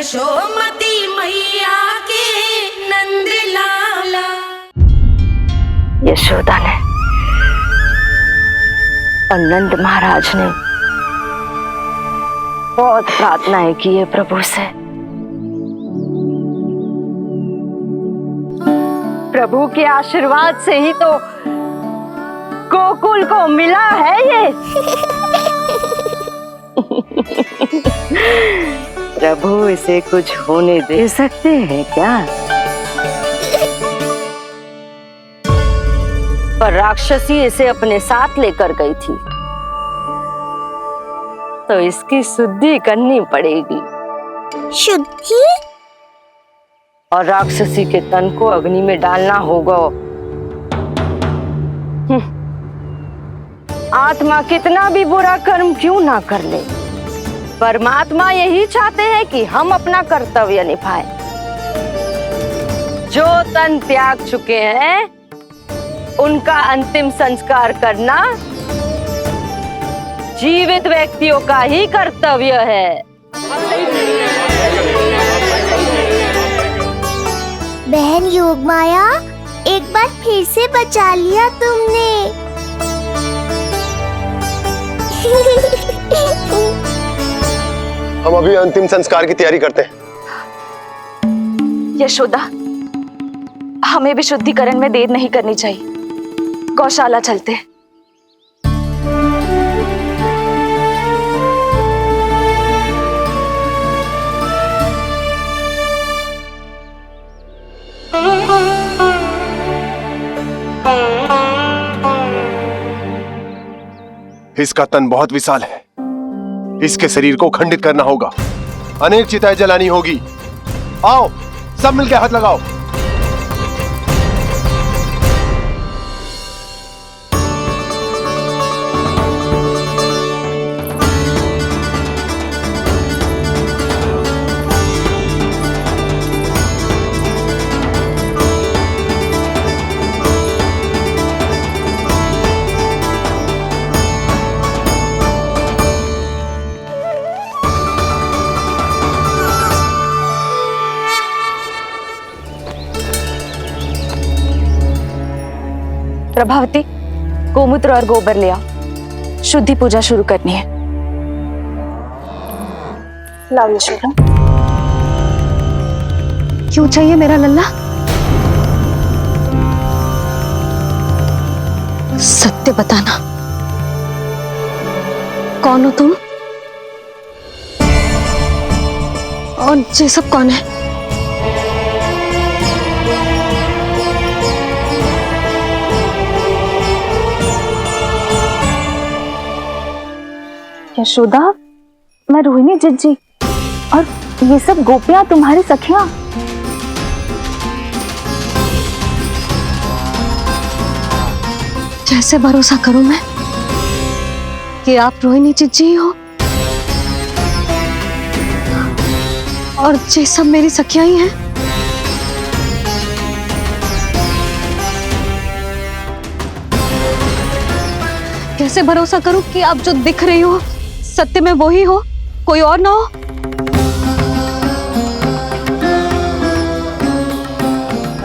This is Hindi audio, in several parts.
यशोमती मैया के नंद लाला। यशोदा ने और नंद महाराज ने बहुत प्रार्थनाएं की है प्रभु से। प्रभु के आशीर्वाद से ही तो गोकुल को मिला है ये। प्रभु इसे कुछ होने दे सकते हैं क्या? पर राक्षसी इसे अपने साथ लेकर गई थी, तो इसकी शुद्धि करनी पड़ेगी। शुद्धि? और राक्षसी के तन को अग्नि में डालना होगा। आत्मा कितना भी बुरा कर्म क्यों ना कर ले, परमात्मा यही चाहते हैं कि हम अपना कर्तव्य निभाएं। जो तन त्याग चुके हैं उनका अंतिम संस्कार करना जीवित व्यक्तियों का ही कर्तव्य है। बहन योगमाया, एक बार फिर से बचा लिया तुमने। हम अभी अंतिम संस्कार की तैयारी करते हैं। यशोदा, हमें भी शुद्धिकरण में देर नहीं करनी चाहिए। गौशाला चलते हैं। इसका तन बहुत विशाल है, इसके शरीर को खंडित करना होगा, अनेक चिताएं जलानी होगी। आओ सब मिलकर हाथ लगाओ। प्रभावती, गोमूत्र और गोबर ले आओ, शुद्धि पूजा शुरू करनी है। लाओ यशोदा। क्यों चाहिए मेरा लल्ला? सत्य बताना, कौन हो तुम और ये सब कौन है? यशोदा, मैं रोहिणी जिज्जी और ये सब गोपियां तुम्हारी सखियां। कैसे भरोसा करूं मैं कि आप रोहिणी जिज्जी ही हो और ये सब मेरी सखियां ही हैं। कैसे भरोसा करूं कि आप जो दिख रही हो सत्य में वो ही हो, कोई और ना हो?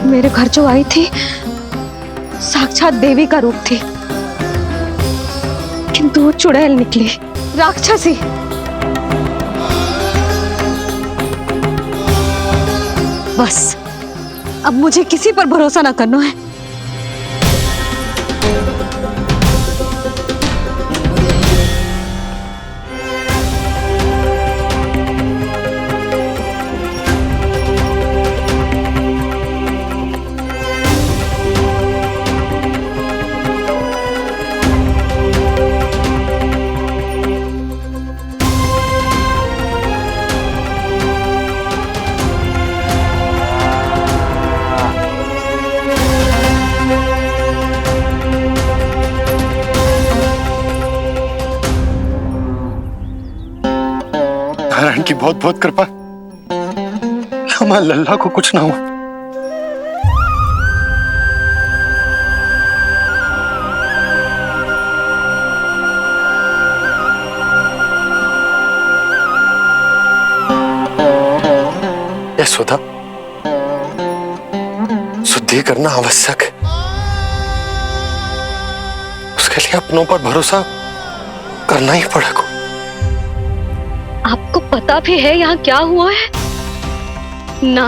मेरे घर जो आई थी साक्षात देवी का रूप थी, किंतु वो चुड़ैल निकली, राक्षसी। बस अब मुझे किसी पर भरोसा ना करना है। नारायण की बहुत बहुत कृपा, हमारे लल्ला को कुछ ना हो। यशोदा, शुद्धि करना आवश्यक है। उसके लिए अपनों पर भरोसा करना ही पड़ेगा। आपको पता भी है यहाँ क्या हुआ है ना?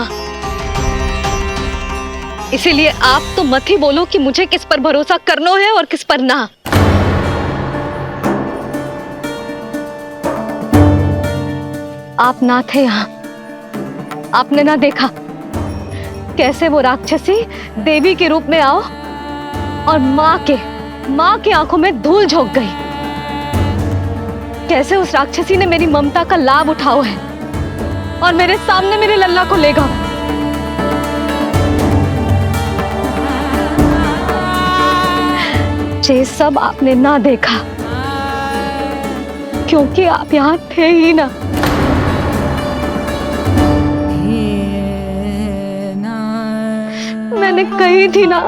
इसीलिए आप तो मत ही बोलो कि मुझे किस पर भरोसा करना है और किस पर ना। आप ना थे यहाँ, आपने ना देखा कैसे वो राक्षसी देवी के रूप में आओ और माँ के आंखों में धूल झोंक गई। कैसे उस राक्षसी ने मेरी ममता का लाभ उठाओ है और मेरे सामने मेरे लल्ला को ले गया। ये सब आपने ना देखा क्योंकि आप यहाँ थे ही ना। मैंने कही थी ना,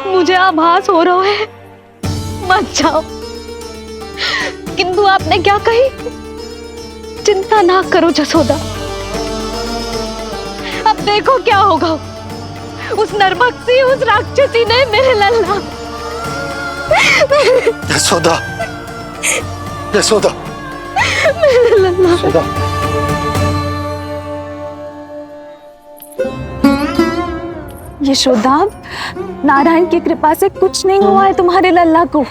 मुझे आभास हो रहा है, मत जाओ। किंतु आपने क्या कही? चिंता ना करो जसोदा, अब देखो क्या होगा। उस नरभक्षी, उस राक्षसी ने मेरे लल्ला। यशोदा, यशोदा, मेरे लल्ला। यशोदा। यशोदा, नारायण की कृपा से कुछ नहीं हुआ है तुम्हारे लल्ला को।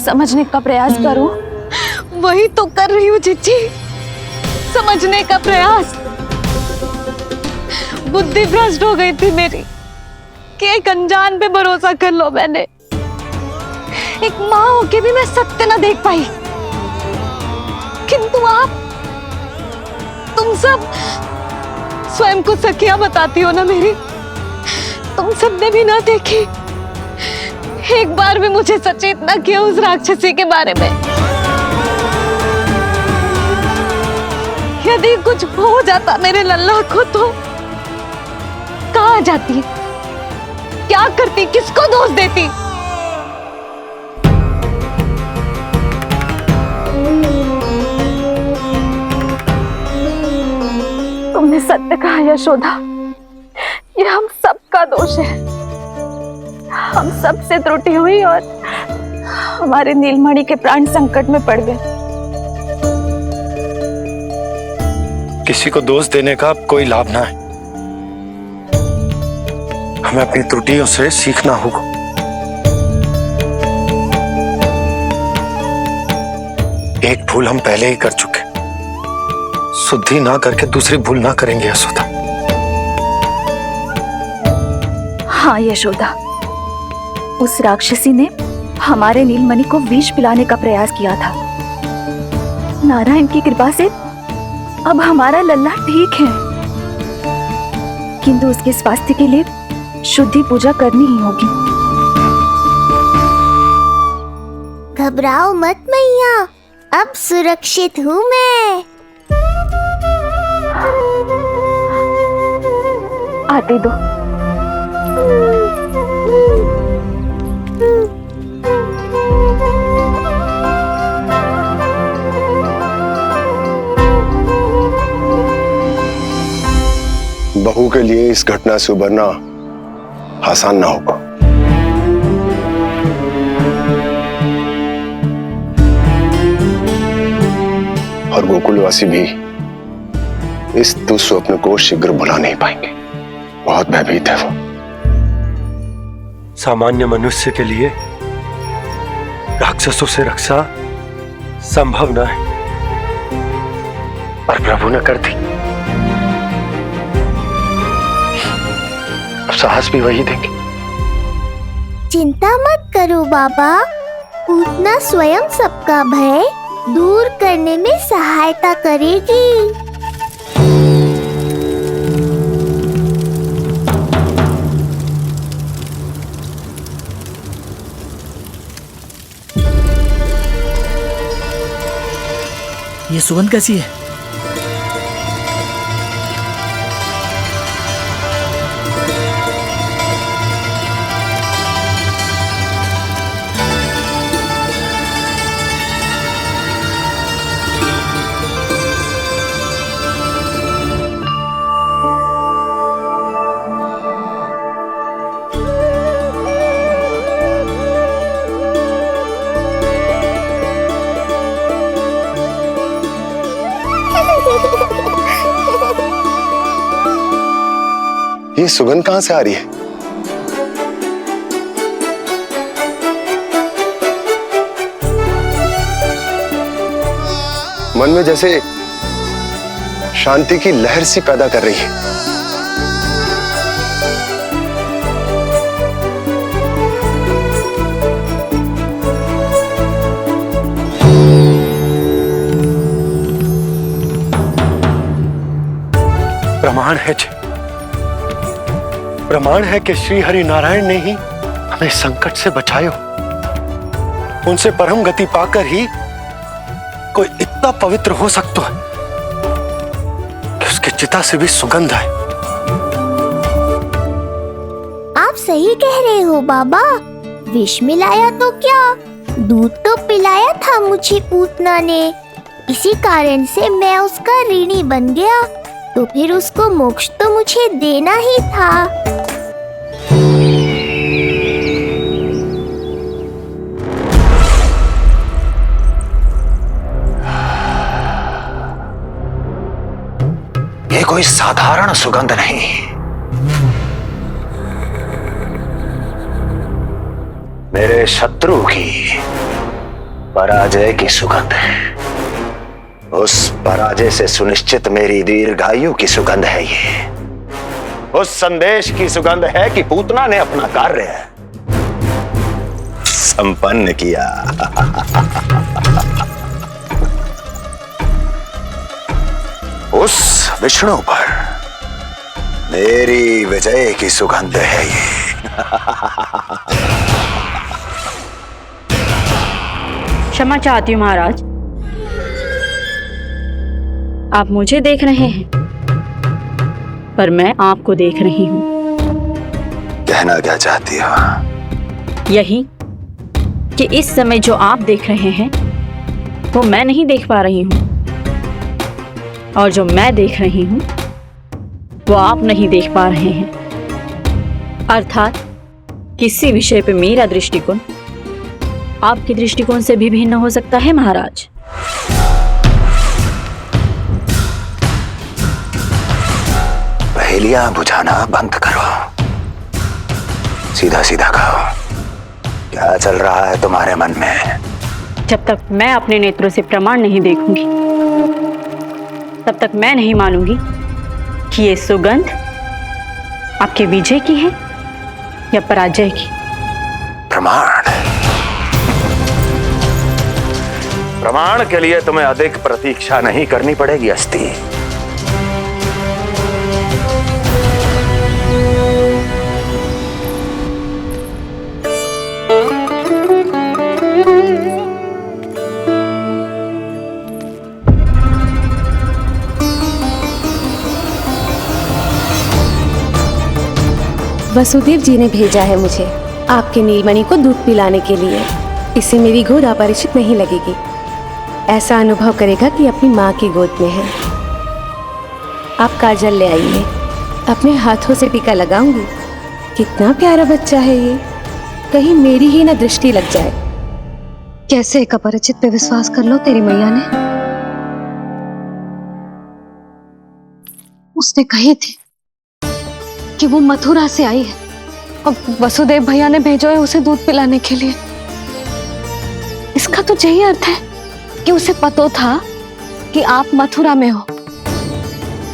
समझने का प्रयास करो। वही तो कर रही हूँ चिच्ची, समझने का प्रयास। बुद्धि भ्रष्ट हो गई थी मेरी कि एक अनजान पे भरोसा कर लो मैंने। एक माँ होके भी मैं सत्य ना देख पाई। किंतु आप, तुम सब स्वयं को सखिया बताती हो ना मेरी, तुम सबने भी ना देखी, एक बार भी मुझे सचेत ना किया उस राक्षसी के बारे में। यदि कुछ हो जाता मेरे लल्ला को तो कहाँ जाती, क्या करती, किसको दोष देती? तुमने सत्य कहा यशोदा, ये हम सबका दोष है। हम सबसे त्रुटि हुई और हमारे नीलमणि के प्राण संकट में पड़ गए। किसी को दोष देने का कोई लाभ ना है। हमें अपनी त्रुटियों से सीखना होगा। एक भूल हम पहले ही कर चुके, शुद्धि ना करके दूसरी भूल ना करेंगे यशोदा। हाँ यशोदा, उस राक्षसी ने हमारे नीलमणि को विष पिलाने का प्रयास किया था। नारायण की कृपा से अब हमारा लल्ला ठीक है, किंतु उसके स्वास्थ्य के लिए शुद्धि पूजा करनी ही होगी। घबराओ मत मैया, अब सुरक्षित हूँ मैं। आते दो। बहू के लिए इस घटना से उबरना आसान ना होगा। और गोकुलवासी भी इस दुस्वप्न को शीघ्र भुला नहीं पाएंगे। बहुत भयभीत है वो। सामान्य मनुष्य के लिए राक्षसों से रक्षा संभव न है, पर प्रभु ने कर दी। अब साहस भी वही देंगे। चिंता मत करो बाबा, पूतना स्वयं सबका भय दूर करने में सहायता करेगी। ये सुगंध कैसी है? ये सुगंध कहां से आ रही है? मन में जैसे शांति की लहर सी पैदा कर रही है। प्रमाण है कि श्री हरि नारायण ने ही हमें संकट से बचाए हो। उनसे परम गति पाकर ही कोई इतना पवित्र हो सकता है कि उसकी चिता से भी सुगंध है। आप सही कह रहे हो बाबा। विष मिलाया तो क्या, दूध तो पिलाया था मुझे पूतना ने। इसी कारण से मैं उसका ऋणी बन गया, तो फिर उसको मोक्ष तो मुझे देना ही था। ये कोई साधारण सुगंध नहीं, मेरे शत्रु की पराजय की सुगंध है। उस पराजय से सुनिश्चित मेरी दीर्घायु की सुगंध है ये। उस संदेश की सुगंध है कि पूतना ने अपना कार्य संपन्न किया। उस विष्णु पर मेरी विजय की सुगंध है ये। क्षमा चाहती हूँ महाराज, आप मुझे देख रहे हैं पर मैं आपको देख रही हूँ। कहना क्या चाहती हो? यही कि इस समय जो आप देख रहे हैं वो मैं नहीं देख पा रही हूँ, और जो मैं देख रही हूँ वो आप नहीं देख पा रहे हैं। अर्थात किसी विषय पे मेरा दृष्टिकोण आपके दृष्टिकोण से भी भिन्न हो सकता है महाराज। पहेलियां बुझाना बंद करो, सीधा सीधा कहो, क्या चल रहा है तुम्हारे मन में? जब तक मैं अपने नेत्रों से प्रमाण नहीं देखूंगी तब तक मैं नहीं मानूंगी कि ये सुगंध आपके विजय की है या पराजय की। प्रमाण के लिए तुम्हें अधिक प्रतीक्षा नहीं करनी पड़ेगी अस्ति। वसुदेव जी ने भेजा है मुझे आपके नीलमणि को दूध पिलाने के लिए। इससे मेरी गोद अपरिचित नहीं लगेगी, ऐसा अनुभव करेगा कि अपनी माँ की गोद में है। आप काजल ले आइए, अपने हाथों से टीका लगाऊंगी। कितना प्यारा बच्चा है ये, कहीं मेरी ही ना दृष्टि लग जाए। कैसे एक अपरिचित पे विश्वास कर लो तेरी मैया ने? उसने कही थी कि वो मथुरा से आई है और वसुदेव भैया ने भेजा है उसे दूध पिलाने के लिए। इसका तो यही अर्थ है कि उसे पता था कि आप मथुरा में हो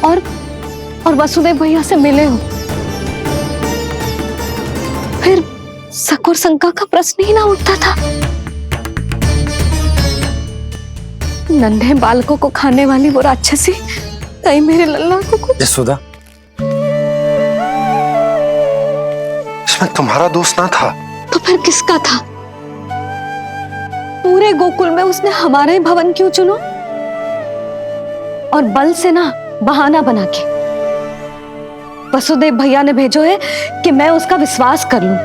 और वसुदेव भैया से मिले हो। फिर शक और शंका का प्रश्न ही ना उठता था। नन्हे बालकों को खाने वाली वो राक्षसी कहीं मेरे लल्ला को कुछ। यशोदा, इसमें तुम्हारा दोष ना था। तो फिर किसका था? पूरे गोकुल में उसने हमारे भवन क्यों चुनो? और बल से ना बहाना बना के वसुदेव भैया ने भेजो है कि मैं उसका विश्वास कर लूं।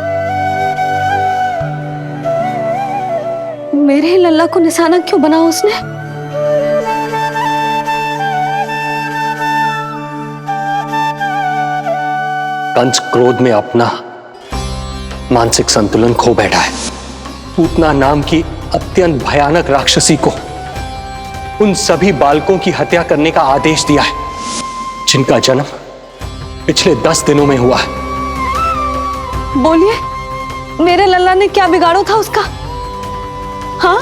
मेरे लल्ला को निशाना क्यों बना उसने? कंस क्रोध में अपना मानसिक संतुलन खो बैठा है। पूतना नाम की अत्यंत भयानक राक्षसी को उन सभी बालकों की हत्या करने का आदेश दिया है जिनका जन्म पिछले 10 दिनों में हुआ है। बोलिए, मेरे लल्ला ने क्या बिगाड़ो था उसका? हाँ,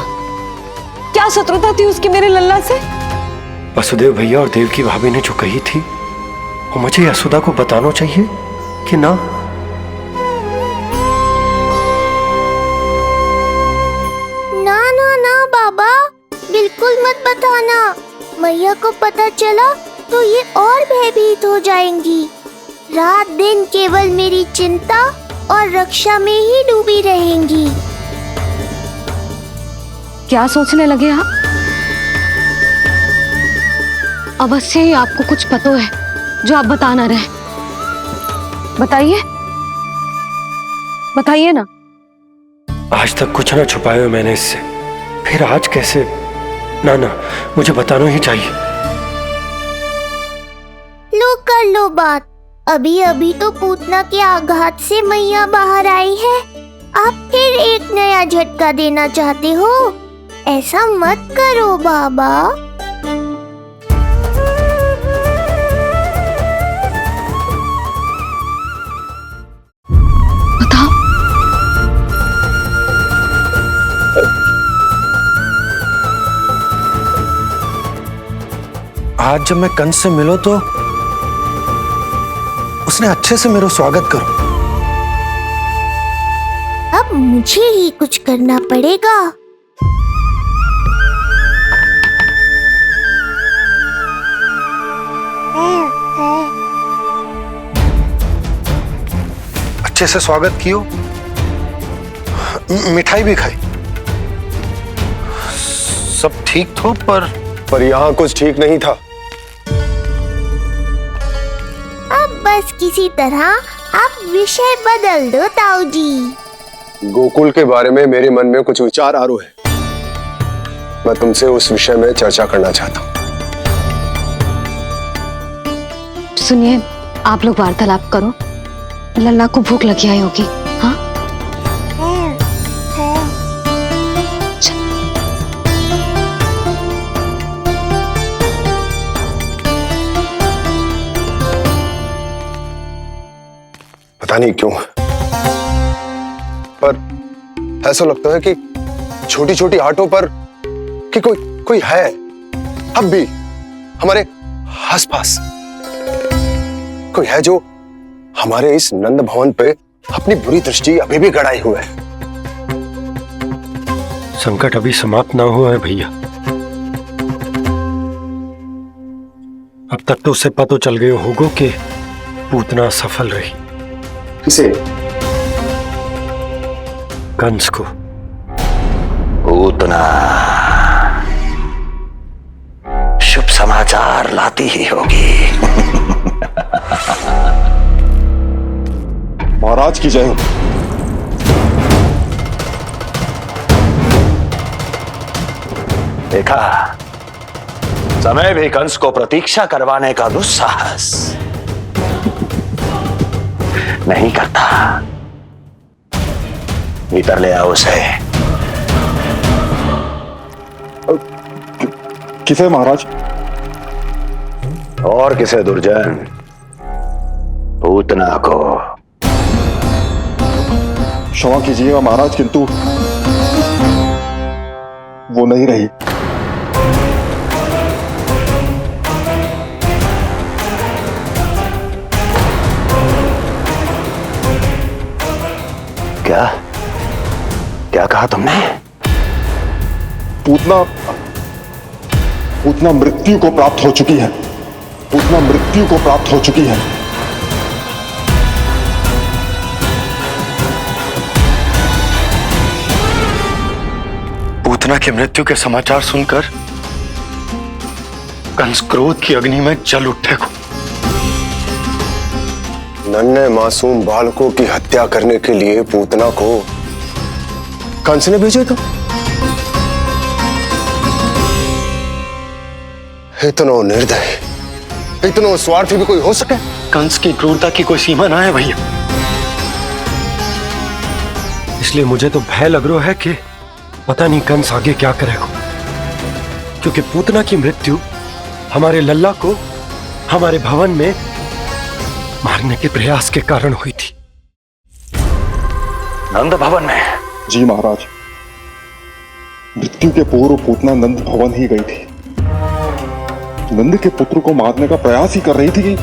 क्या शत्रुता थी उसकी मेरे लल्ला से? वसुदेव भैया और देवकी भाभी ने जो कही थी वो मुझे यशोदा को बताना चाहिए कि ना? ना ना ना बाबा, बिल्कुल मत बताना। मैया को पता चला तो ये और भयभीत हो जाएंगी। रात दिन केवल मेरी चिंता और रक्षा में ही डूबी रहेंगी। क्या सोचने लगे आप? अवश्य ही आपको कुछ पता है जो आप बता ना रहे। बताइए, बताइए ना। आज तक कुछ ना छुपाया मैंने इससे, फिर आज कैसे? ना ना, मुझे बताना ही चाहिए। लो कर लो बात। अभी अभी तो पूतना के आघात से मैया बाहर आई है, आप फिर एक नया झटका देना चाहते हो? ऐसा मत करो बाबा। बताओ। आज जब मैं कंस से मिलो तो उसने अच्छे से मेरा स्वागत करो। अब मुझे ही कुछ करना पड़ेगा। अच्छे से स्वागत कियो, मिठाई भी खाई, सब ठीक तो, पर यहाँ कुछ ठीक नहीं था। अब बस किसी तरह आप विषय बदल दो ताऊ जी। गोकुल के बारे में मेरे मन में कुछ विचार आ रहे हैं। मैं तुमसे उस विषय में चर्चा करना चाहता हूँ। सुनिए, आप लोग वार्तालाप करो। लल्ला को भूख लगी आई होगी। हाँ, पता नहीं क्यों, पर ऐसा लगता है कि छोटी छोटी आटों पर कि कोई है अब भी हमारे आसपास। कोई है जो हमारे इस नंद भवन पे अपनी बुरी दृष्टि अभी भी गड़ाए हुए है। संकट अभी समाप्त ना हुआ है भैया। अब तक तो उसे पता चल गए होगा कि पूतना सफल रही। किसे? कंस को। पूतना शुभ समाचार लाती ही होगी। महाराज की जय हो। देखा, समय भी कंस को प्रतीक्षा करवाने का दुस्साहस नहीं करता। भीतर ले आओ उसे। किसे महाराज? और किसे दुर्जन? पूतना को। क्षमा कीजिएगा महाराज, किंतु वो नहीं रही। क्या क्या कहा तुमने? पूतना मृत्यु को प्राप्त हो चुकी है। पूतना मृत्यु को प्राप्त हो चुकी है। पूतना की मृत्यु के समाचार सुनकर कंस क्रोध की अग्नि में जल उठे को। नन्हे मासूम बालकों की हत्या करने के लिए पूतना को कंस ने भेजा था। इतना निर्दय, इतना स्वार्थी भी कोई हो सके? कंस की क्रूरता की कोई सीमा ना है भैया। इसलिए मुझे तो भय लग रहा है कि पता नहीं कंस आगे क्या करेगा, क्योंकि पूतना की मृत्यु हमारे लल्ला को हमारे भवन में मारने के प्रयास के कारण हुई थी। नंद भवन में? जी महाराज, मृत्यु के पूर्व पूतना नंद भवन ही गई थी। नंद के पुत्र को मारने का प्रयास ही कर रही थी।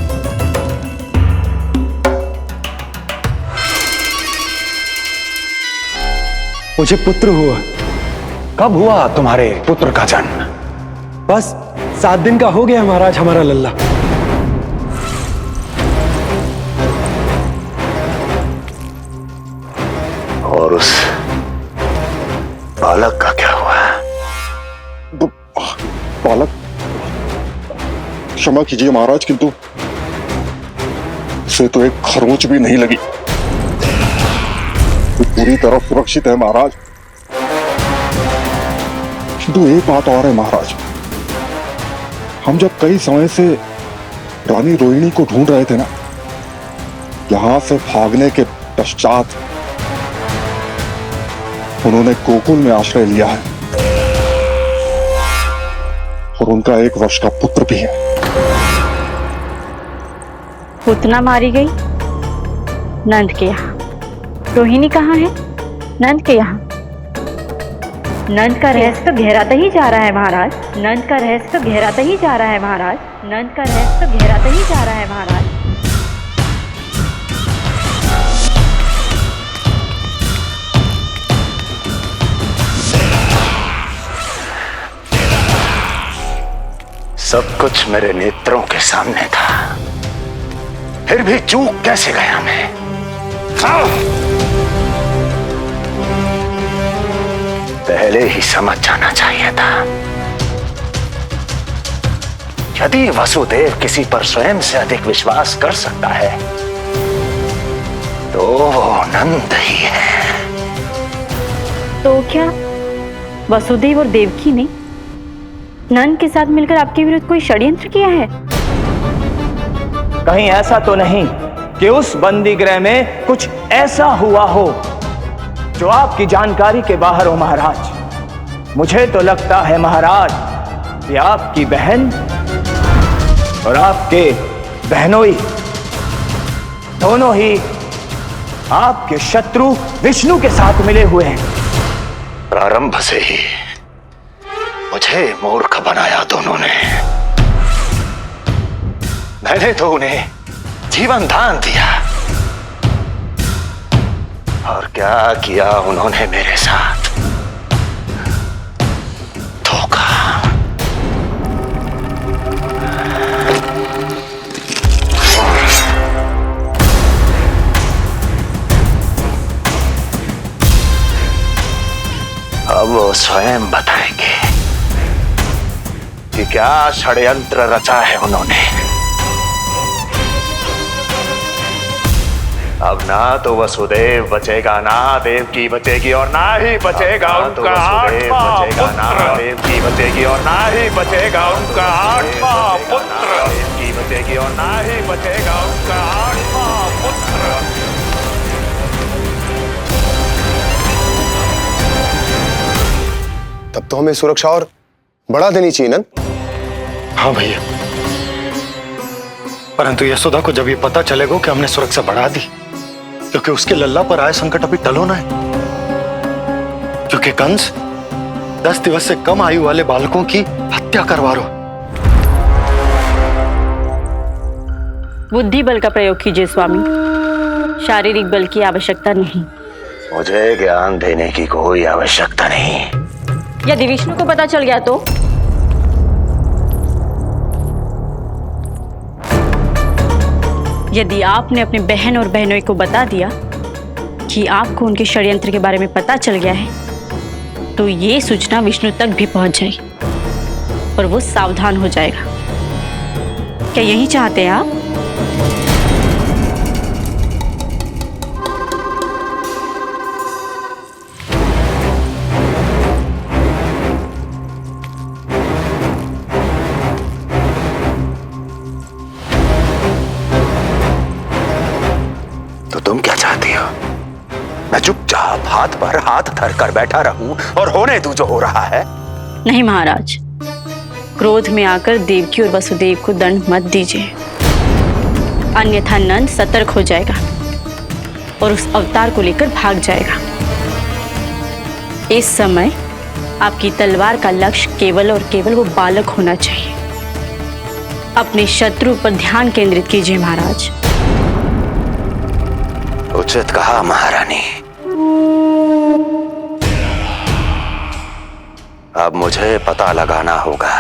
मुझे पुत्र हुआ। कब हुआ तुम्हारे पुत्र का जन्म? बस 7 दिन का हो गया महाराज हमारा लल्ला। और उस बालक का क्या हुआ? बालक, क्षमा कीजिए महाराज, किंतु उसे तो एक खरोंच भी नहीं लगी। वो पूरी तरह सुरक्षित है महाराज। किंतु एक बात और है महाराज, हम जब कई समय से रानी रोहिणी को ढूंढ रहे थे ना, यहां से भागने के पश्चात उन्होंने गोकुल में आश्रय लिया है और उनका 1 वर्ष का पुत्र भी है। पूतना मारी गई नंद के यहाँ। रोहिणी कहाँ है? नंद के यहाँ। नंद का रहस्य तो गहराता ही जा रहा है महाराज। नंद का रहस्य तो गहराता ही जा रहा है महाराज। नंद का रहस्य तो गहराता ही जा रहा है महाराज। सब कुछ मेरे नेत्रों के सामने था, फिर भी चूक कैसे गया मैं? पहले ही समझ जाना चाहिए था। यदि वसुदेव किसी पर स्वयं से अधिक विश्वास कर सकता है तो वो नंद ही है। तो क्या वसुदेव और देवकी ने नंद के साथ मिलकर आपके विरुद्ध कोई षड्यंत्र किया है? कहीं ऐसा तो नहीं कि उस बंदी गृह में कुछ ऐसा हुआ हो जो आपकी जानकारी के बाहर हो महाराज। मुझे तो लगता है महाराज कि आपकी बहन और आपके बहनोई दोनों ही आपके शत्रु विष्णु के साथ मिले हुए हैं। प्रारंभ से ही मुझे मूर्ख बनाया दोनों ने। मैंने तो उन्हें जीवन दान दिया और क्या किया उन्होंने मेरे साथ? धोखा। अब वो स्वयं बताएंगे कि क्या षड्यंत्र रचा है उन्होंने। अब ना तो वसुदेव बचेगा, ना देवकी बचेगी और ना ही बचेगा उनका आठवां पुत्र। ना देवकी बचेगी और ना ही बचेगा उनका आठवां पुत्र। देवकी बचेगी और ना ही बचेगा उनका आठवां पुत्र। तब तो हमें सुरक्षा और बढ़ा देनी चाहिए नंद। हाँ भैया, परंतु यशोदा को जब ये पता चलेगा कि हमने सुरक्षा बढ़ा दी, क्योंकि उसके लल्ला पर आए संकट अभी टल होना है। क्योंकि कंस 10 दिवस से कम आयु वाले बालकों की हत्या करवा रहा। बुद्धि बल का प्रयोग कीजिए स्वामी, शारीरिक बल की आवश्यकता नहीं। मुझे ज्ञान देने की कोई आवश्यकता नहीं। यदि विष्णु को पता चल गया तो? यदि आपने अपने बहन और बहनोई को बता दिया कि आपको उनके षड्यंत्र के बारे में पता चल गया है, तो ये सूचना विष्णु तक भी पहुंच जाएगी और वो सावधान हो जाएगा। क्या यही चाहते हैं आप? तुम क्या चाहती हो? मैं चुपचाप हाथ पर हाथ धर कर बैठा रहूं और होने दूं जो हो रहा है? नहीं महाराज, क्रोध में आकर देवकी और वसुदेव को दंड मत दीजिए। अन्यथा नंद सतर्क हो जाएगा और उस अवतार को लेकर भाग जाएगा। इस समय आपकी तलवार का लक्ष्य केवल और केवल वो बालक होना चाहिए। अपने शत्रु पर ध्यान केंद्रित कीजिए महाराज। उचित कहा महारानी। अब मुझे पता लगाना होगा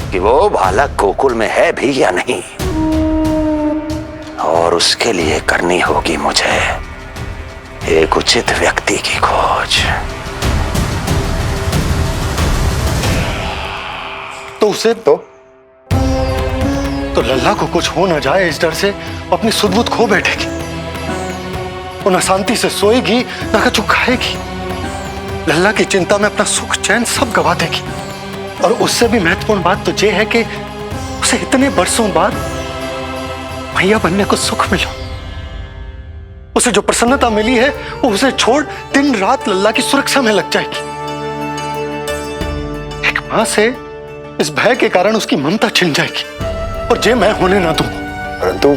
कि वो बालक गोकुल में है भी या नहीं, और उसके लिए करनी होगी मुझे एक उचित व्यक्ति की खोज। तो उसे तो लल्ला को कुछ हो ना जाए इस डर से अपनी सुध-बुध खो बैठेगी। वो न शांति से सोएगी न कुछ खाएगी। लल्ला की चिंता में अपना सुख चैन सब गवा देगी। और उससे भी महत्वपूर्ण बात तो ये है कि उसे इतने बरसों बाद भैया बनने को सुख मिला। उसे जो प्रसन्नता मिली है वो उसे छोड़ दिन रात लल्ला की सुरक्षा में लग जाएगी। एक मां से इस भय के कारण उसकी ममता छिन जाएगी, और जे मैं होने ना दूं। परंतु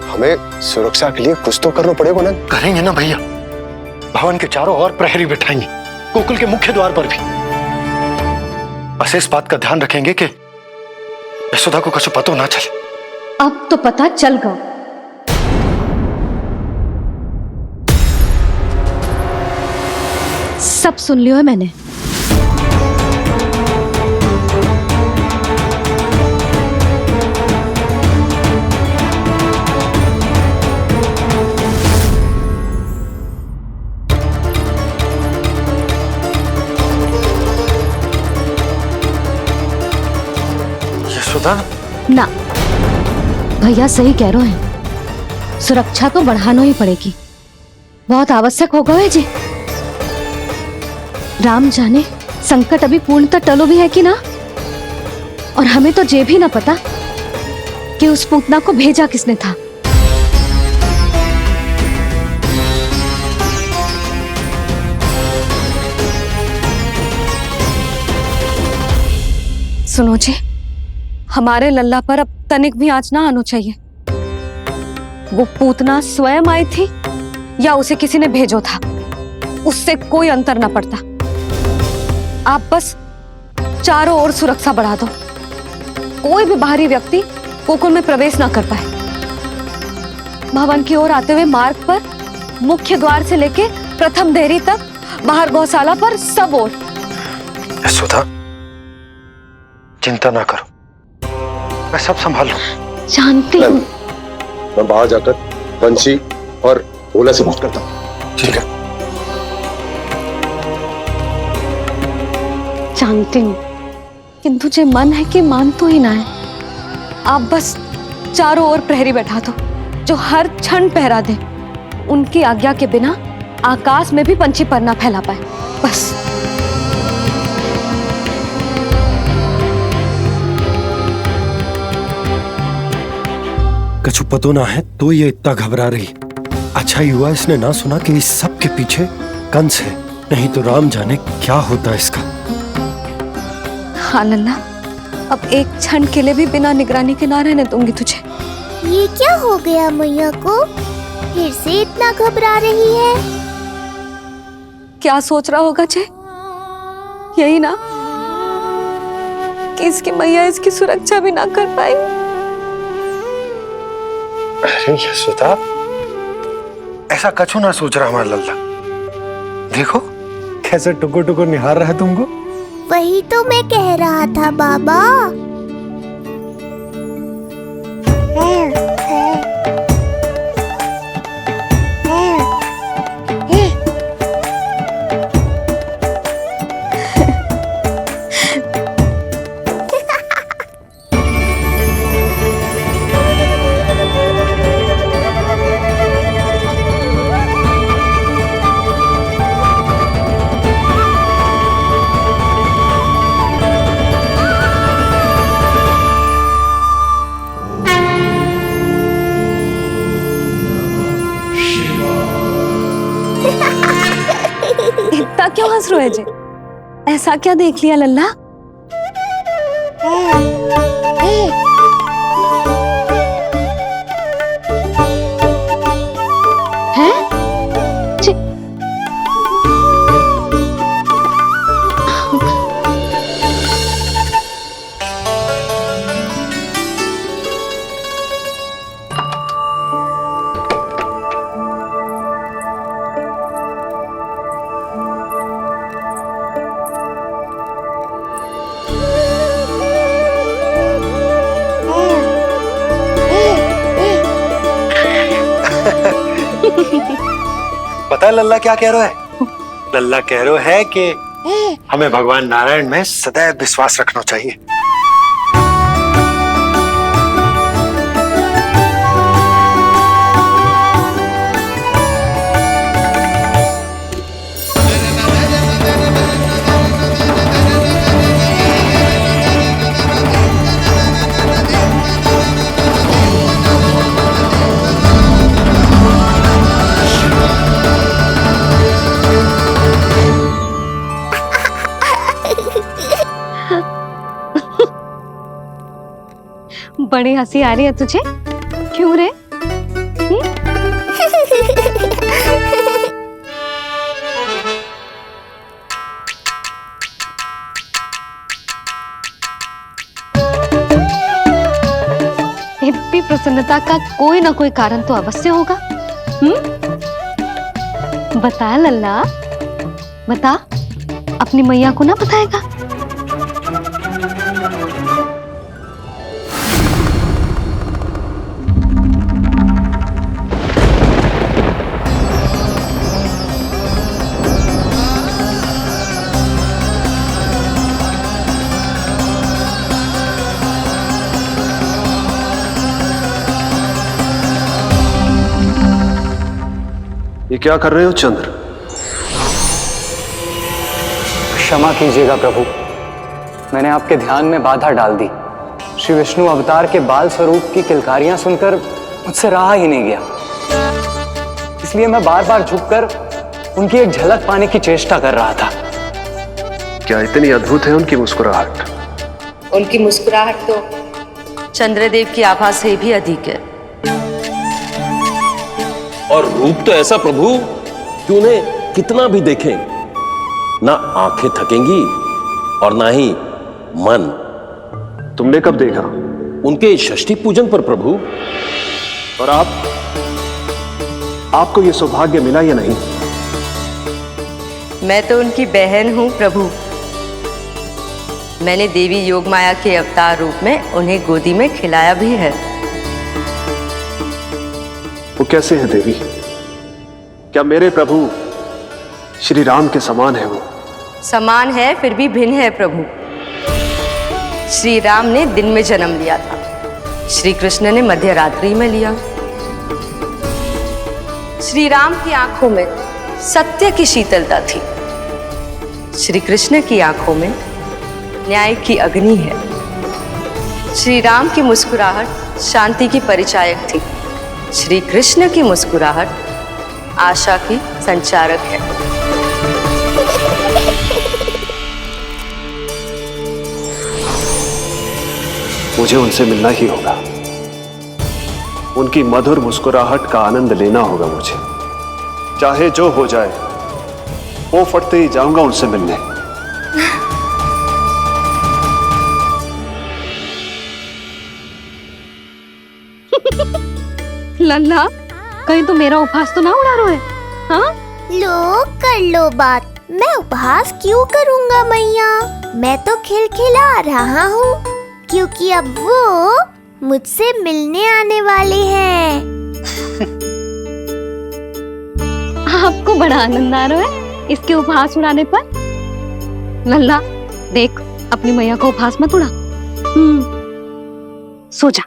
हमें सुरक्षा के लिए कुछ तो करना पड़ेगा ना। करेंगे ना भैया। भवन के चारों ओर प्रहरी बिठाएंगे, गोकुल के मुख्य द्वार पर भी। बस इस बात का ध्यान रखेंगे कि यशोदा को कुछ पता ना चले। अब तो पता चल गया। सब सुन लियो है मैंने। यशोदा ना, भैया सही कह रहे हैं। सुरक्षा तो बढ़ाना ही पड़ेगी, बहुत आवश्यक होगा है जी। राम जाने संकट अभी पूर्णतः टलो भी है कि ना, और हमें तो ये भी ना पता कि उस पूतना को भेजा किसने था। सुनो जी, हमारे लल्ला पर अब तनिक भी आंच ना आना चाहिए। वो पूतना स्वयं आई थी या उसे किसी ने भेजो था, उससे कोई अंतर ना पड़ता। आप बस चारों ओर सुरक्षा बढ़ा दो, कोई भी बाहरी व्यक्ति गोकुल में प्रवेश ना कर पाए। भवन की ओर आते हुए मार्ग पर मुख्य द्वार से लेके प्रथम देहरी तक, बाहर गौशाला पर, सब ओर। यशोदा चिंता ना करो, मैं सब संभाल लूं। जानती हूँ। मैं बाहर जाकर बंसी और भोला से बात करता हूँ। ठीक है। जानती हूँ, किंतु जे मन है कि मान तो ही ना है। आप बस चारों ओर प्रहरी बैठा दो, जो हर क्षण पहरा दे। उनकी आज्ञा के बिना आकाश में भी पंछी पर ना फैला पाए, बस। कछु पतो ना है तो ये इतना घबरा रही। अच्छा ही हुआ इसने ना सुना कि इस सब के पीछे कंस है, नहीं तो राम जाने क्या होता इसका। हाँ लल्ला, अब एक क्षण के लिए भी बिना निगरानी के ना रहने दूंगी तुझे। ये क्या हो गया मैया को? फिर से इतना घबरा रही है। क्या सोच रहा होगा जे? यही ना कि इसकी मैया इसकी सुरक्षा भी ना कर पाई। अरे यशोदा, ऐसा कछु ना सोच रहा हमारा लल्ला। देखो कैसे टुकुर टुकुर निहार रहा है तुमको। वही तो मैं कह रहा था बाबा। इतना क्यों हंस रहे जे? ऐसा क्या देख लिया लल्ला? पता है लल्ला क्या कह रहा है? लल्ला कह रहा है कि हमें भगवान नारायण में सदैव विश्वास रखना चाहिए। बड़ी हंसी आ रही है तुझे, क्यों रे? इतनी प्रसन्नता का कोई ना कोई कारण तो अवश्य होगा। बता लल्ला, बता, अपनी मैया को ना बताएगा? ये क्या कर रहे हो चंद्र? क्षमा कीजिएगा प्रभु, मैंने आपके ध्यान में बाधा डाल दी। श्री विष्णु अवतार के बाल स्वरूप की किलकारियां सुनकर मुझसे रहा ही नहीं गया, इसलिए मैं बार बार झुककर उनकी एक झलक पाने की चेष्टा कर रहा था। क्या इतनी अद्भुत है उनकी मुस्कुराहट? उनकी मुस्कुराहट तो चंद्रदेव की आभा से भी अधिक है। और रूप तो ऐसा प्रभु कि उन्हें कितना भी देखें ना आंखें थकेंगी और ना ही मन। तुमने कब देखा? उनके षष्ठी पूजन पर प्रभु। और आपको यह सौभाग्य मिला या नहीं? मैं तो उनकी बहन हूं प्रभु। मैंने देवी योगमाया के अवतार रूप में उन्हें गोदी में खिलाया भी है। वो कैसे है देवी? क्या मेरे प्रभु श्री राम के समान है वो? समान है फिर भी भिन्न है प्रभु। श्री राम ने दिन में जन्म लिया था, श्री कृष्ण ने मध्य रात्रि में लिया। श्री राम की आंखों में सत्य की शीतलता थी, श्री कृष्ण की आंखों में न्याय की अग्नि है। श्री राम की मुस्कुराहट शांति की परिचायक थी, श्री कृष्ण की मुस्कुराहट आशा की संचारक है। मुझे उनसे मिलना ही होगा, उनकी मधुर मुस्कुराहट का आनंद लेना होगा मुझे। चाहे जो हो जाए, वो फटते ही जाऊंगा उनसे मिलने। लल्ला, कहीं तो मेरा उपहास तो ना उड़ा रहे हैं? हाँ? लो कर लो बात, मैं उपहास क्यों करूँगा मैया? मैं तो खिलखिला रहा हूँ क्योंकि अब वो मुझसे मिलने आने वाले हैं। आपको बड़ा आनंद आ रहा है इसके उपहास उड़ाने पर? लल्ला देख, अपनी मैया को उपहास मत उड़ा। सो जा,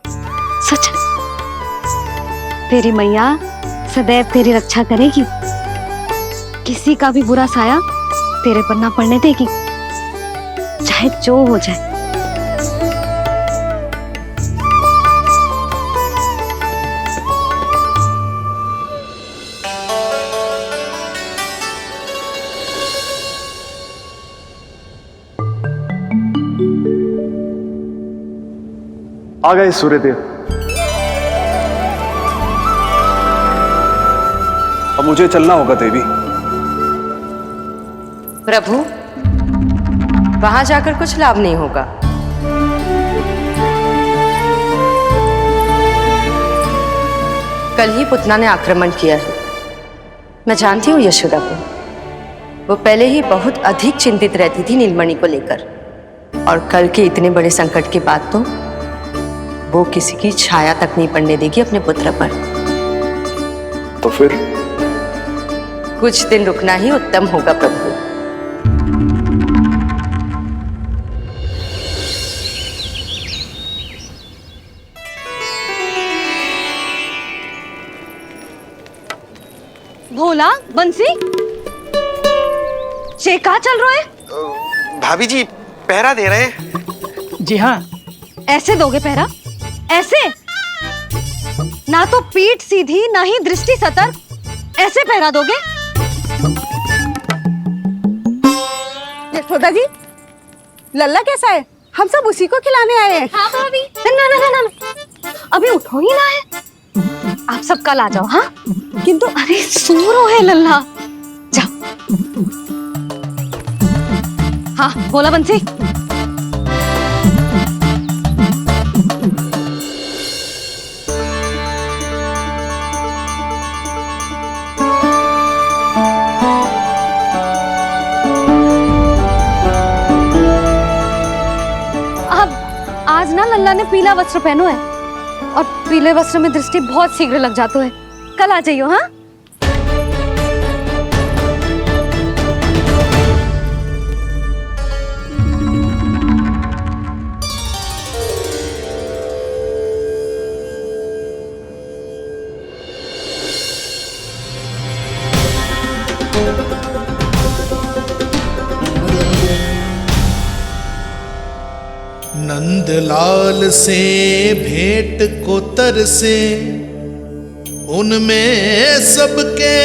सो जा। तेरी मैया सदैव तेरी रक्षा करेगी, किसी का भी बुरा साया तेरे पर ना पड़ने देगी, चाहे जो हो जाए। आ गए सूर्यदेव। अब मुझे चलना होगा देवी। प्रभु, वहां जाकर कुछ लाभ नहीं होगा। कल ही पुतना ने आक्रमण किया है। मैं जानती हूँ यशोदा को, वो पहले ही बहुत अधिक चिंतित रहती थी नीलमणि को लेकर, और कल के इतने बड़े संकट के बाद तो वो किसी की छाया तक नहीं पड़ने देगी अपने पुत्र पर। तो फिर कुछ दिन रुकना ही उत्तम होगा प्रभु। भोला, बंसी, ये क्या चल रहा है? भाभी जी पहरा दे रहे हैं। जी हाँ। ऐसे दोगे पहरा? ऐसे? ना तो पीठ सीधी ना ही दृष्टि सतर्क, ऐसे पहरा दोगे? यशोदा जी, लल्ला कैसा है? हम सब उसी को खिलाने आए हैं। हाँ भाभी। ना ना ना ना, अभी उठो ही ना है। आप सब कल आ जाओ। हाँ किंतु अरे सो रो है लल्ला, जाओ। हाँ बोला बंसी। अब आज ना लल्ला ने पीला वस्त्र पहनो है और पीले वस्त्र में दृष्टि बहुत शीघ्र लग जाती है। कल आ जाइयो। हाँ नंदलाल से भेंट को तरसे, उनमें सबके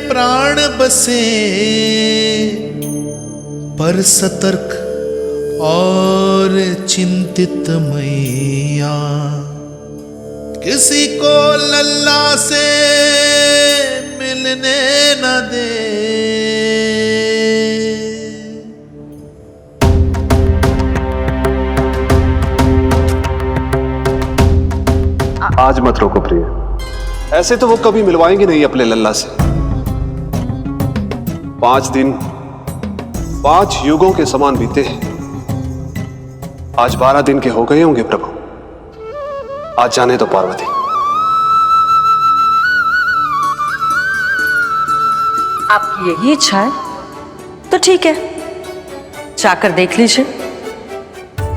प्राण बसे, पर सतर्क और चिंतित मैया किसी को लल्ला से मिलने न दे। आज मत रोको प्रिय, ऐसे तो वो कभी मिलवाएंगे नहीं अपने लल्ला से। 5 दिन 5 युगों के समान बीते हैं, आज 12 दिन के हो गए होंगे प्रभु। आज जाने तो पार्वती। आपकी यही इच्छा है तो ठीक है, जाकर देख लीजिए।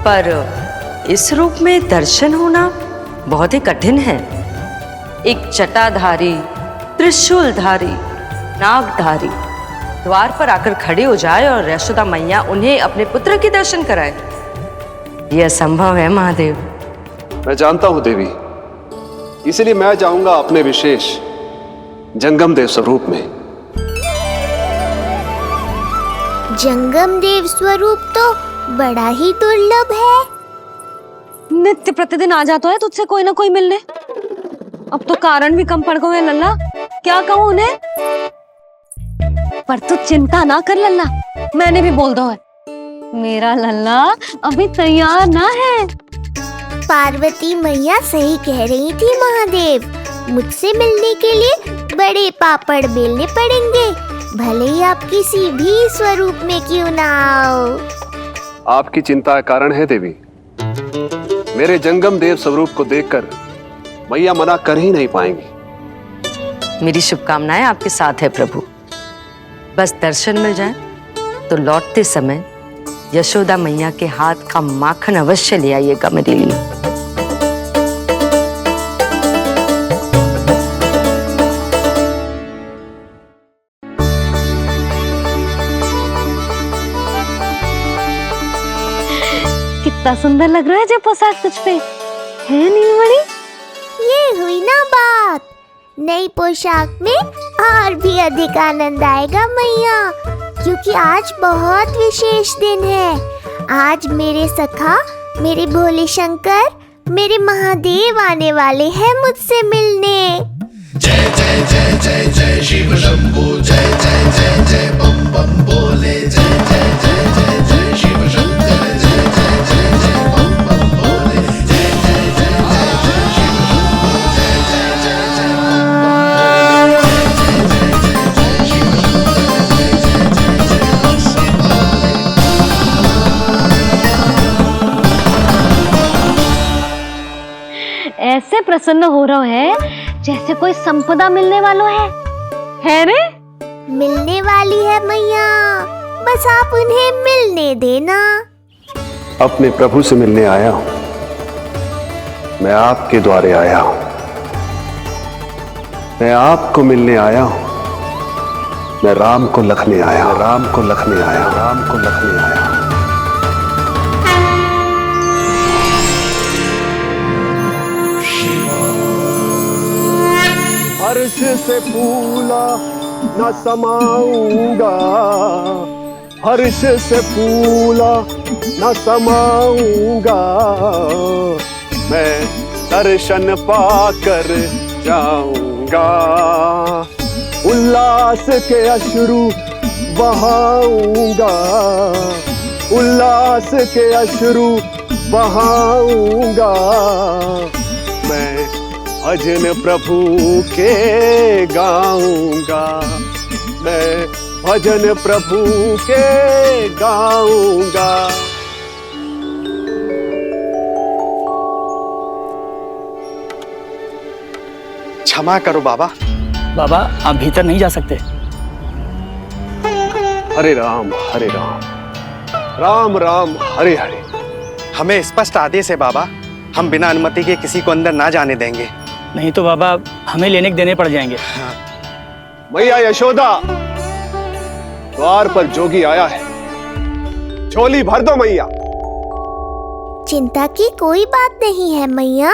पर इस रूप में दर्शन होना बहुत ही कठिन है। एक जटाधारी, त्रिशूलधारी, नागधारी द्वार पर आकर खड़े हो जाए और यशोदा मैया उन्हें अपने पुत्र के दर्शन कराए, यह असंभव है महादेव। मैं जानता हूं देवी, इसलिए मैं जाऊंगा अपने विशेष जंगम देव स्वरूप में। जंगम देव स्वरूप तो बड़ा ही दुर्लभ है। नित्य प्रतिदिन आ जाता है तुझसे कोई ना कोई मिलने। अब तो कारण भी कम पड़ गए हैं लल्ला, क्या कहूँ उन्हें। पर तू चिंता ना कर लल्ला, मैंने भी बोल दो है, मेरा लल्ला अभी तैयार ना है। पार्वती मैया सही कह रही थी महादेव, मुझसे मिलने के लिए बड़े पापड़ बेलने पड़ेंगे, भले ही आप किसी भी स्वरूप में क्यों ना आओ। आपकी चिंता का कारण है देवी, मेरे जंगम देव स्वरूप को देखकर मैया मना कर ही नहीं पाएंगी। मेरी शुभकामनाएं आपके साथ है प्रभु। बस दर्शन मिल जाए तो लौटते समय यशोदा मैया के हाथ का माखन अवश्य ले आइएगा मेरे लिए। कितना सुंदर लग रहा है जो पोशाक तुझ पे है नीलमणि। ये हुई ना बात, नई पोशाक में और भी अधिक आनंद आएगा मैया, क्योंकि आज बहुत विशेष दिन है। आज मेरे सखा, मेरे भोले शंकर, मेरे महादेव आने वाले हैं मुझसे मिलने। जय जय जय जय जय शिव शंभू, जय जय जय जय बम बम बोले, जय जय जय जय जय शिव शंकर, जय जय जय जय बम बम बोले, जय जय जय जय जय शिव शंभू, जय जय जय जय ऐसे प्रसन्न हो रहा है जैसे कोई संपदा मिलने वाला है रे? मिलने वाली है मैया, बस आप उन्हें मिलने देना। अपने प्रभु से मिलने आया हूं, मैं आपके द्वारे आया हूं, मैं आपको मिलने आया हूं, मैं राम को लखने आया, राम को लखने आया, राम को लखने आया। हर्ष से फूला न समाऊंगा, हर्ष से फूला न समाऊंगा, मैं दर्शन पाकर जाऊंगा, उल्लास के अश्रु बहाऊंगा, उल्लास के अश्रु बहाऊंगा, मैं भजन प्रभु के गाऊंगा, मैं भजन प्रभु के गाऊंगा। क्षमा करो बाबा। बाबा आप भीतर नहीं जा सकते। हरे राम हरे राम, राम राम हरे हरे। हमें स्पष्ट आदेश है बाबा, हम बिना अनुमति के किसी को अंदर ना जाने देंगे। नहीं तो बाबा हमें लेने के देने पड़ जाएंगे। मैया यशोदा, द्वार पर जोगी आया है, झोली भर दो मैया। चिंता की कोई बात नहीं है मैया,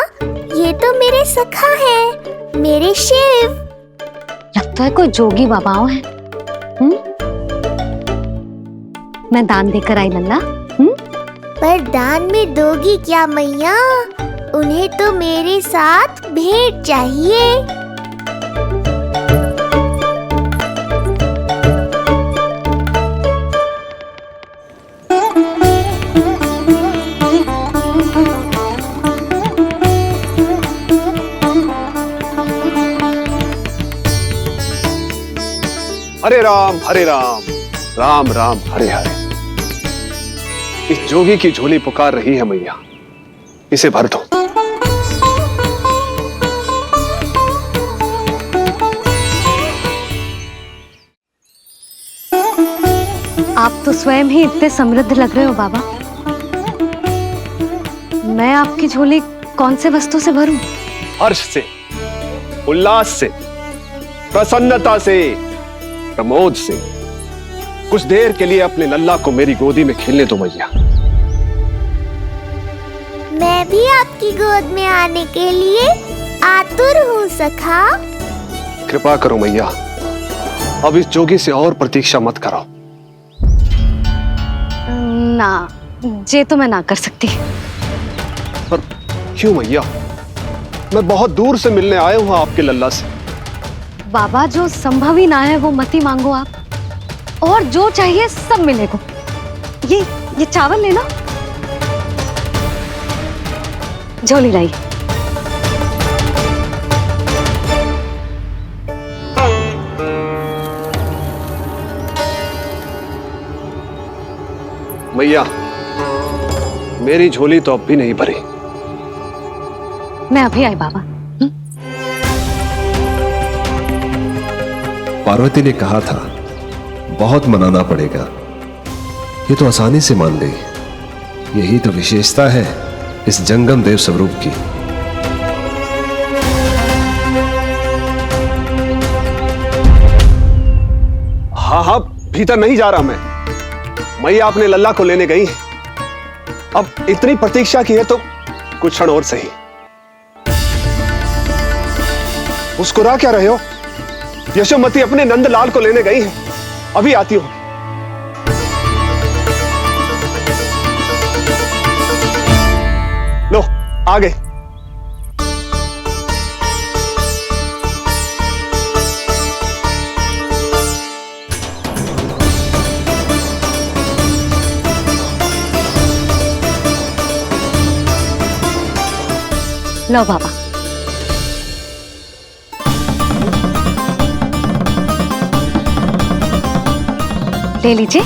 ये तो मेरे सखा है, मेरे शिव। लगता है कोई जोगी बाबाओं है। मैं दान देकर आई लल्ला। पर दान में दोगी क्या मैया? उन्हें तो मेरे साथ भेंट चाहिए। हरे राम हरे राम, राम राम हरे हरे। इस जोगी की झोली पुकार रही है मैया, इसे भर दो। आप तो स्वयं ही इतने समृद्ध लग रहे हो बाबा। मैं आपकी झोली कौन से वस्तु से भरूं? हर्ष से, उल्लास से, प्रसन्नता से, प्रमोद से। कुछ देर के लिए अपने लल्ला को मेरी गोदी में खेलने दो मैया। मैं भी आपकी गोद में आने के लिए आतुर हूँ सखा। कृपा करो मैया, अब इस जोगी से और प्रतीक्षा मत कराओ। ना, जे तो मैं ना कर सकती। पर क्यों मैया? मैं बहुत दूर से मिलने आया हूँ आपके लल्ला से। बाबा जो संभव ही ना है वो मत ही मांगो आप, और जो चाहिए सब मिलेगा। ये चावल लेना, झोली लाई। मैया, मेरी झोली तो अब भी नहीं भरी। मैं अभी आई बाबा। पार्वती ने कहा था बहुत मनाना पड़ेगा, ये तो आसानी से मान गई। यही तो विशेषता है इस जंगम देव स्वरूप की। हाँ हाँ, भीतर नहीं जा रहा मैं। मैया अपने लल्ला को लेने गई है। अब इतनी प्रतीक्षा की है तो कुछ क्षण और सही। मुस्कुरा क्या रहे हो? यशोमती अपने नंदलाल को लेने गई है, अभी आती हूं। लो, आ गए। लो बाबा। ले लीजिए।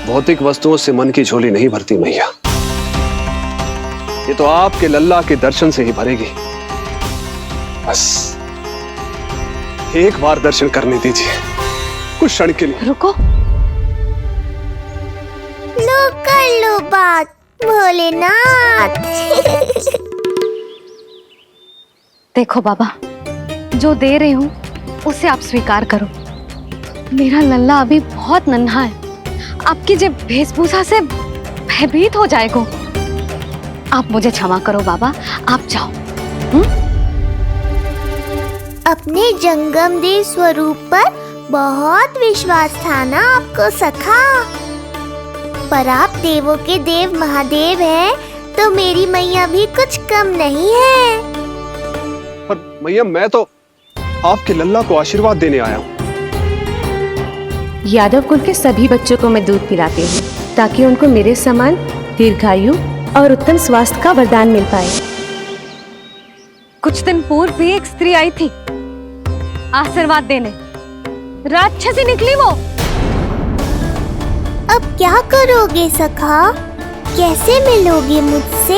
भौतिक वस्तुओं से मन की झोली नहीं भरती मैया। ये तो आपके लल्ला के दर्शन से ही भरेगी। बस एक बार दर्शन करने दीजिए, कुछ क्षण के लिए। रुको, लो कर लो बात भोलेनाथ। देखो बाबा, जो दे रही हूँ उसे आप स्वीकार करो। मेरा लल्ला अभी बहुत नन्हा है, आपकी जे वेशभूषा से भयभीत हो जाएगा। आप मुझे क्षमा करो बाबा, आप जाओ। अपने जंगम देव स्वरूप पर बहुत विश्वास था ना आपको सखा। पर आप देवों के देव महादेव हैं, तो मेरी मैया भी कुछ कम नहीं है। पर मैया, मैं तो आपके लल्ला को आशीर्वाद देने आया हूँ। यादव कुल के सभी बच्चों को मैं दूध पिलाती हूँ, ताकि उनको मेरे समान दीर्घायु और उत्तम स्वास्थ्य का वरदान मिल पाए। कुछ दिन पूर्व भी एक स्त्री आई थी आशीर्वाद देने, राक्षसी निकली वो। अब क्या करोगे सखा? कैसे मिलोगे मुझसे?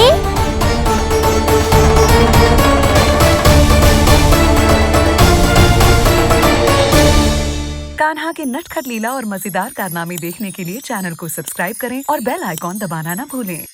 कान्हा के नटखट लीला और मजेदार कारनामे देखने के लिए चैनल को सब्सक्राइब करें और बेल आइकॉन दबाना ना भूलें।